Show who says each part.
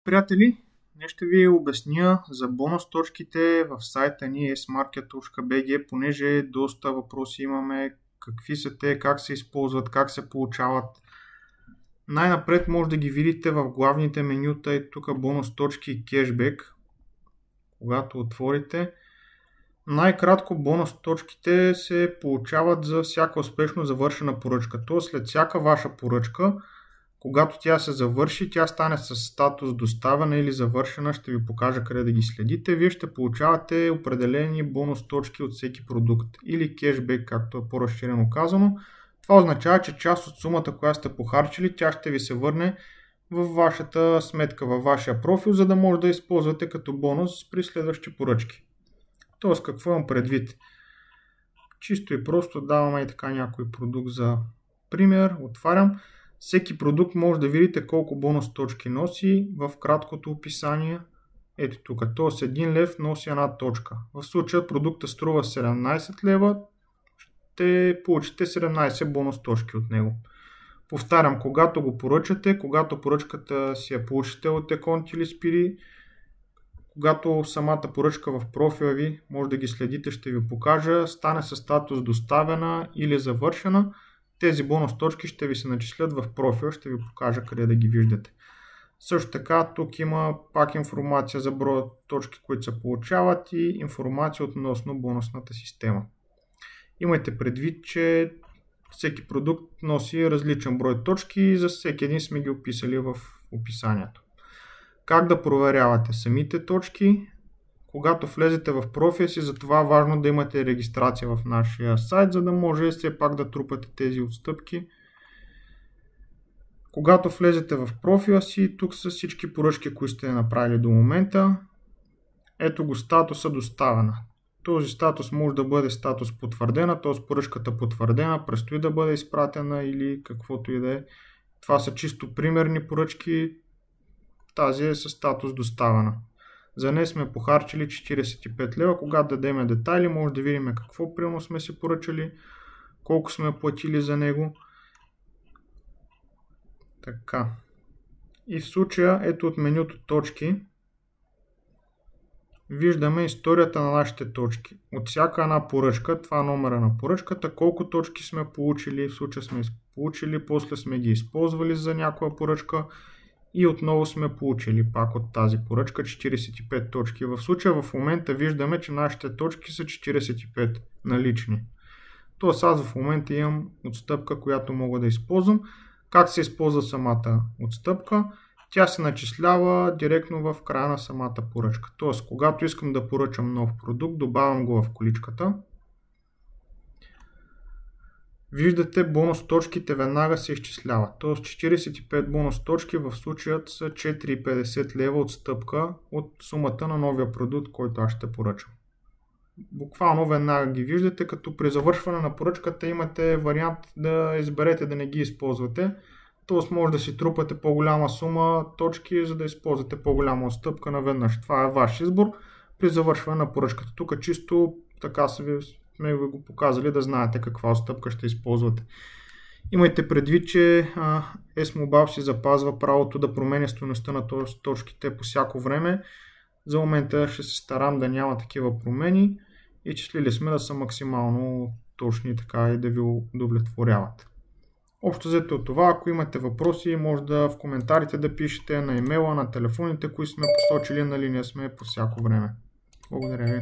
Speaker 1: Приятели, днес ще ви обясня за бонус точките в сайта ни smarket.bg, понеже доста въпроси имаме, какви са те, как се използват, как се получават. Най-напред може да ги видите в главните менюта и тук бонус точки и кешбек. Когато отворите, най-кратко бонус точките се получават за всяка успешно завършена поръчка. Тоест след всяка ваша поръчка, когато тя се завърши, тя стане с статус доставена или завършена, ще ви покажа къде да ги следите. Вие ще получавате определени бонус точки от всеки продукт или кешбек, както е по-разширено казано. Това означава, че част от сумата, която сте похарчили, тя ще ви се върне във вашата сметка, във вашия профил, за да може да използвате като бонус при следващи поръчки. Тоест, какво имам предвид? Чисто и просто даваме и така някой продукт за пример. Отварям. Всеки продукт може да видите колко бонус точки носи в краткото описание. Ето тук. Тоест 1 лев носи една точка. В случая продукта струва 17 лева. Ще получите 17 бонус точки от него. Повтарям, когато го поръчате, когато поръчката си я получите от Еконт или Спири, когато самата поръчка в профила ви, може да ги следите, ще ви покажа, стане със статус доставена или завършена, тези бонус точки ще ви се начислят в профила, ще ви покажа къде да ги виждате. Също така тук има пак информация за броя точки, които се получават и информация относно бонусната система. Имайте предвид, че всеки продукт носи различен брой точки и за всеки един сме ги описали в описанието. Как да проверявате самите точки? Когато влезете в профила си, затова е важно да имате регистрация в нашия сайт, за да може все пак да трупате тези отстъпки. Когато влезете в профила си, тук са всички поръчки, които сте направили до момента. Ето го статуса доставена. Този статус може да бъде статус потвърдена, т.е. поръчката потвърдена, предстои да бъде изпратена или каквото и да е. Това са чисто примерни поръчки. Тази е със статус доставена. За нея сме похарчили 45 лева. Когато дадем детайли, може да видим какво примерно сме си поръчали, колко сме платили за него. Така. И в случая, ето от менюто точки, виждаме историята на нашите точки. От всяка една поръчка, това е номера на поръчката, колко точки сме получили, в случая сме получили, после сме ги използвали за някоя поръчка и отново сме получили пак от тази поръчка 45 точки. В случая в момента виждаме, че нашите точки са 45 налични. Тоест аз в момента имам отстъпка, която мога да използвам. Как се използва самата отстъпка? Тя се начислява директно в края на самата поръчка. Тоест, когато искам да поръчам нов продукт, добавям го в количката. Виждате, бонус точките веднага се изчисляват. Тоест 45 бонус точки в случаят са 4,50 лева отстъпка от сумата на новия продукт, който аз ще поръчам. Буквално веднага ги виждате, като при завършване на поръчката имате вариант да изберете да не ги използвате. Тоест може да си трупате по-голяма сума точки, за да използвате по-голяма отстъпка наведнъж. Това е ваш избор при завършване на поръчката. Тук чисто така сме ви го показали да знаете каква отстъпка ще използвате. Имайте предвид, че S-Mobile си запазва правото да променя стойността на точките по всяко време. За момента ще се старам да няма такива промени и числили сме да са максимално точни така и да ви удовлетворяват. Общо взето от това, ако имате въпроси, може да в коментарите да пишете на имейла, на телефоните, които сме посочили, на линия сме по всяко време. Благодаря ви.